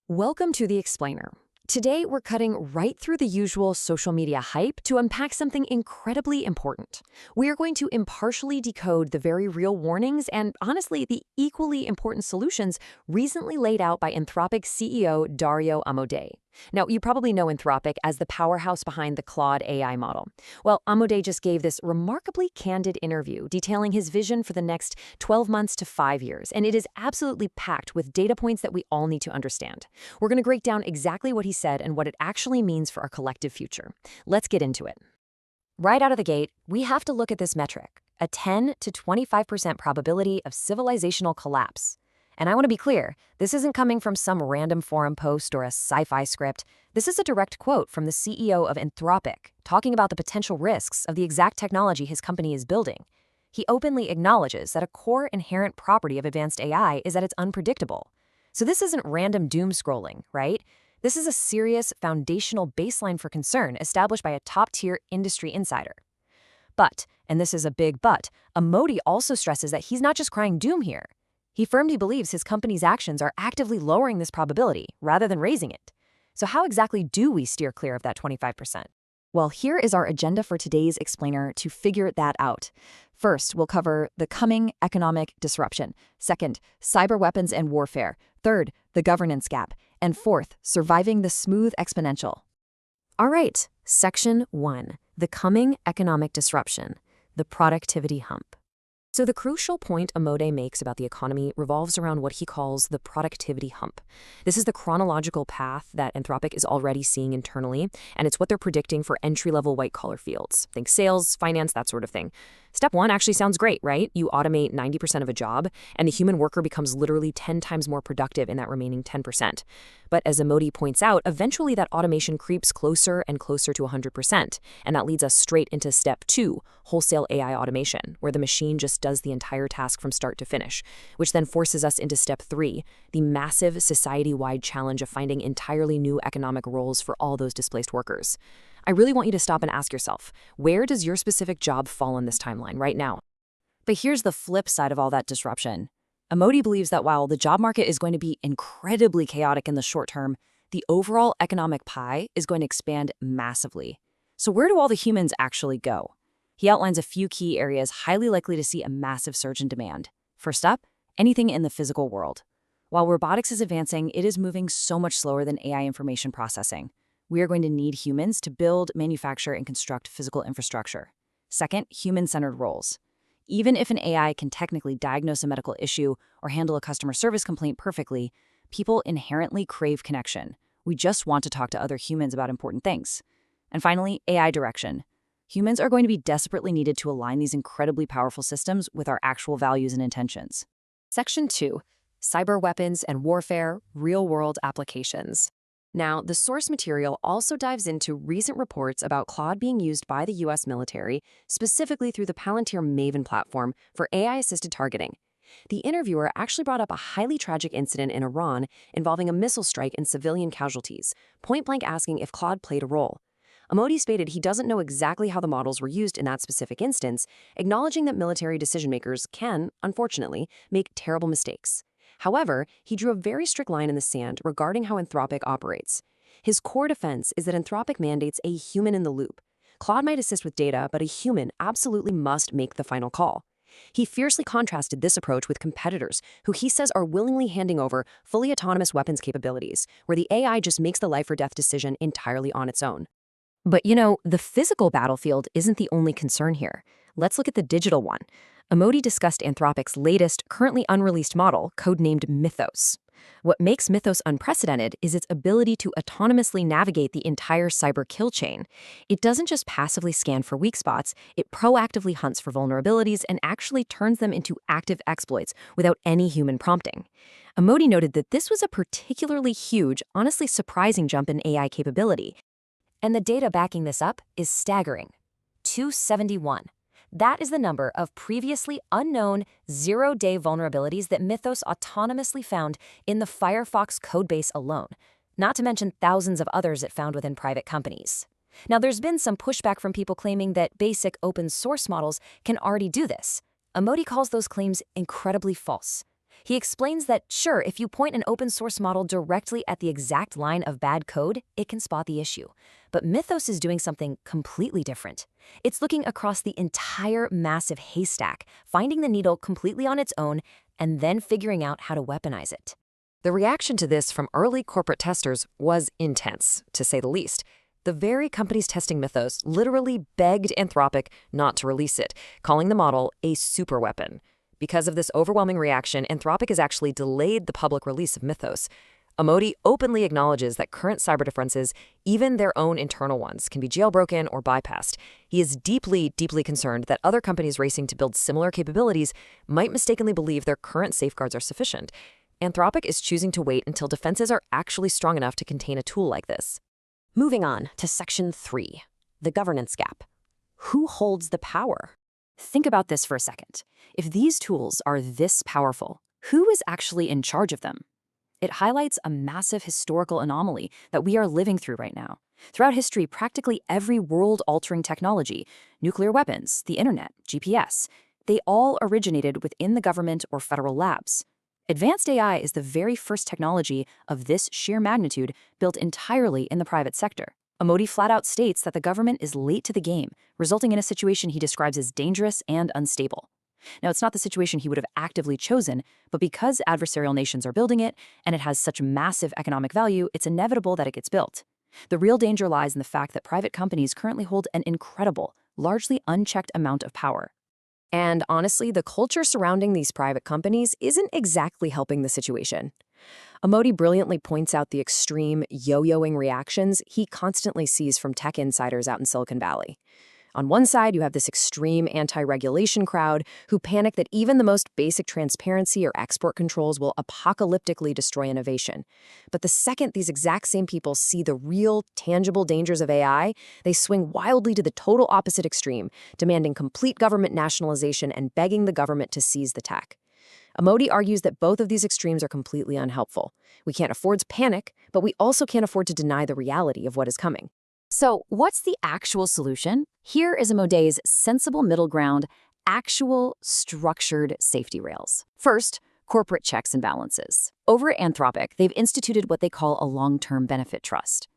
Welcome to The Explainer. Today, we're cutting right through the usual social media hype to unpack something incredibly important. We are going to impartially decode the very real warnings and, honestly, the equally important solutions recently laid out by Anthropic CEO Dario Amodei. Now, you probably know Anthropic as the powerhouse behind the Claude AI model. Well, Amodei just gave this remarkably candid interview detailing his vision for the next 12 months to 5 years, and it is absolutely packed with data points that we all need to understand. We're going to break down exactly what he said and what it actually means for our collective future. Let's get into it. Right out of the gate, we have to look at this metric, a 10 to 25% probability of civilizational collapse. And I want to be clear, this isn't coming from some random forum post or a sci-fi script. This is a direct quote from the CEO of Anthropic, talking about the potential risks of the exact technology his company is building. He openly acknowledges that a core inherent property of advanced AI is that it's unpredictable. So this isn't random doom scrolling, right? This is a serious, foundational baseline for concern established by a top-tier industry insider. But, and this is a big but, Amodei also stresses that he's not just crying doom here. He firmly believes his company's actions are actively lowering this probability rather than raising it. So how exactly do we steer clear of that 25%? Well, here is our agenda for today's explainer to figure that out. First, we'll cover the coming economic disruption. Second, cyber weapons and warfare. Third, the governance gap. And fourth, surviving the smooth exponential. All right, Section 1, the coming economic disruption, the productivity hump. So the crucial point Amodei makes about the economy revolves around what he calls the productivity hump. This is the chronological path that Anthropic is already seeing internally, and it's what they're predicting for entry-level white-collar fields. Think sales, finance, that sort of thing. Step 1 actually sounds great, right? You automate 90% of a job, and the human worker becomes literally 10 times more productive in that remaining 10%. But as Amodei points out, eventually that automation creeps closer and closer to 100%, and that leads us straight into Step 2, wholesale AI automation, where the machine just does the entire task from start to finish, which then forces us into Step 3, the massive society-wide challenge of finding entirely new economic roles for all those displaced workers. I really want you to stop and ask yourself, where does your specific job fall in this timeline right now? But here's the flip side of all that disruption. Amodei believes that while the job market is going to be incredibly chaotic in the short term, the overall economic pie is going to expand massively. So where do all the humans actually go? He outlines a few key areas highly likely to see a massive surge in demand. First up, anything in the physical world. While robotics is advancing, it is moving so much slower than AI information processing. We are going to need humans to build, manufacture, and construct physical infrastructure. Second, human-centered roles. Even if an AI can technically diagnose a medical issue or handle a customer service complaint perfectly, people inherently crave connection. We just want to talk to other humans about important things. And finally, AI direction. Humans are going to be desperately needed to align these incredibly powerful systems with our actual values and intentions. Section 2, cyber weapons and warfare, real-world applications. Now, the source material also dives into recent reports about Claude being used by the U.S. military, specifically through the Palantir Maven platform for AI-assisted targeting. The interviewer actually brought up a highly tragic incident in Iran involving a missile strike and civilian casualties, point-blank asking if Claude played a role. Amodei stated he doesn't know exactly how the models were used in that specific instance, acknowledging that military decision-makers can, unfortunately, make terrible mistakes. However, he drew a very strict line in the sand regarding how Anthropic operates. His core defense is that Anthropic mandates a human in the loop. Claude might assist with data, but a human absolutely must make the final call. He fiercely contrasted this approach with competitors, who he says are willingly handing over fully autonomous weapons capabilities, where the AI just makes the life-or-death decision entirely on its own. But you know, the physical battlefield isn't the only concern here. Let's look at the digital one. Amodei discussed Anthropic's latest, currently unreleased model, codenamed Mythos. What makes Mythos unprecedented is its ability to autonomously navigate the entire cyber kill chain. It doesn't just passively scan for weak spots, it proactively hunts for vulnerabilities and actually turns them into active exploits without any human prompting. Amodei noted that this was a particularly huge, honestly surprising jump in AI capability. And the data backing this up is staggering. 271. That is the number of previously unknown zero-day vulnerabilities that Mythos autonomously found in the Firefox codebase alone, not to mention thousands of others it found within private companies. Now, there's been some pushback from people claiming that basic open source models can already do this. Amodei calls those claims incredibly false. He explains that, sure, if you point an open source model directly at the exact line of bad code, it can spot the issue. But Mythos is doing something completely different. It's looking across the entire massive haystack, finding the needle completely on its own, and then figuring out how to weaponize it. The reaction to this from early corporate testers was intense, to say the least. The very companies testing Mythos literally begged Anthropic not to release it, calling the model a superweapon. Because of this overwhelming reaction, Anthropic has actually delayed the public release of Mythos. Amodei openly acknowledges that current cyber defenses, even their own internal ones, can be jailbroken or bypassed. He is deeply, deeply concerned that other companies racing to build similar capabilities might mistakenly believe their current safeguards are sufficient. Anthropic is choosing to wait until defenses are actually strong enough to contain a tool like this. Moving on to Section 3, the governance gap. Who holds the power? Think about this for a second. If these tools are this powerful, who is actually in charge of them? It highlights a massive historical anomaly that we are living through right now. Throughout history, practically every world-altering technology, nuclear weapons, the internet, GPS, they all originated within the government or federal labs. Advanced AI is the very first technology of this sheer magnitude built entirely in the private sector. Amodei flat out states that the government is late to the game, resulting in a situation he describes as dangerous and unstable. Now, it's not the situation he would have actively chosen, but because adversarial nations are building it, and it has such massive economic value, it's inevitable that it gets built. The real danger lies in the fact that private companies currently hold an incredible, largely unchecked amount of power. And honestly, the culture surrounding these private companies isn't exactly helping the situation. Amodei brilliantly points out the extreme yo-yoing reactions he constantly sees from tech insiders out in Silicon Valley. On one side, you have this extreme anti-regulation crowd who panic that even the most basic transparency or export controls will apocalyptically destroy innovation. But the second these exact same people see the real, tangible dangers of AI, they swing wildly to the total opposite extreme, demanding complete government nationalization and begging the government to seize the tech. Amodei argues that both of these extremes are completely unhelpful. We can't afford to panic, but we also can't afford to deny the reality of what is coming. So, what's the actual solution? Here is Amodei's sensible middle ground, actual structured safety rails. First, corporate checks and balances. Over at Anthropic, they've instituted what they call a long-term benefit trust.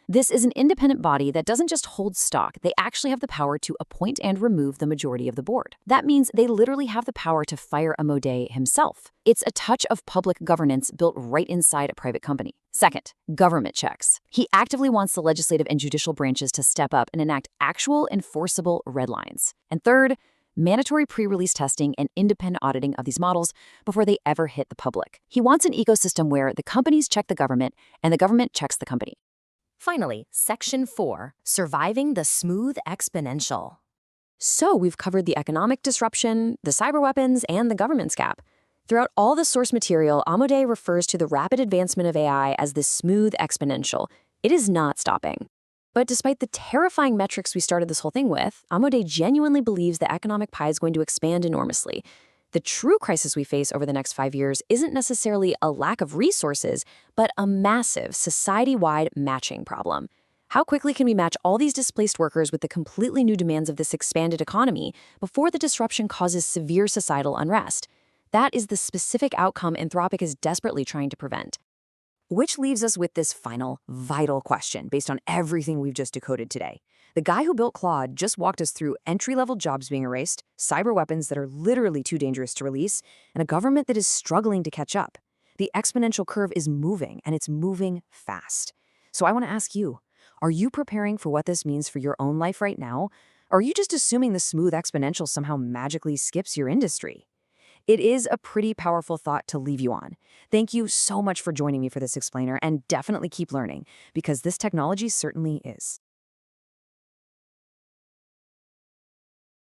This is an independent body that doesn't just hold stock, they actually have the power to appoint and remove the majority of the board. That means they literally have the power to fire Amodei himself. It's a touch of public governance built right inside a private company. Second, government checks. He actively wants the legislative and judicial branches to step up and enact actual enforceable red lines. And third, mandatory pre-release testing and independent auditing of these models before they ever hit the public. He wants an ecosystem where the companies check the government and the government checks the company. Finally, Section 4, surviving the smooth exponential. So we've covered the economic disruption, the cyber weapons, and the governance gap. Throughout all the source material, Amodei refers to the rapid advancement of AI as the smooth exponential. It is not stopping. But despite the terrifying metrics we started this whole thing with, Amodei genuinely believes the economic pie is going to expand enormously. The true crisis we face over the next 5 years isn't necessarily a lack of resources, but a massive society-wide matching problem. How quickly can we match all these displaced workers with the completely new demands of this expanded economy before the disruption causes severe societal unrest? That is the specific outcome Anthropic is desperately trying to prevent. Which leaves us with this final, vital question based on everything we've just decoded today. The guy who built Claude just walked us through entry-level jobs being erased, cyber weapons that are literally too dangerous to release, and a government that is struggling to catch up. The exponential curve is moving, and it's moving fast. So I want to ask you, are you preparing for what this means for your own life right now? Or are you just assuming the smooth exponential somehow magically skips your industry? It is a pretty powerful thought to leave you on. Thank you so much for joining me for this explainer, and definitely keep learning, because this technology certainly is.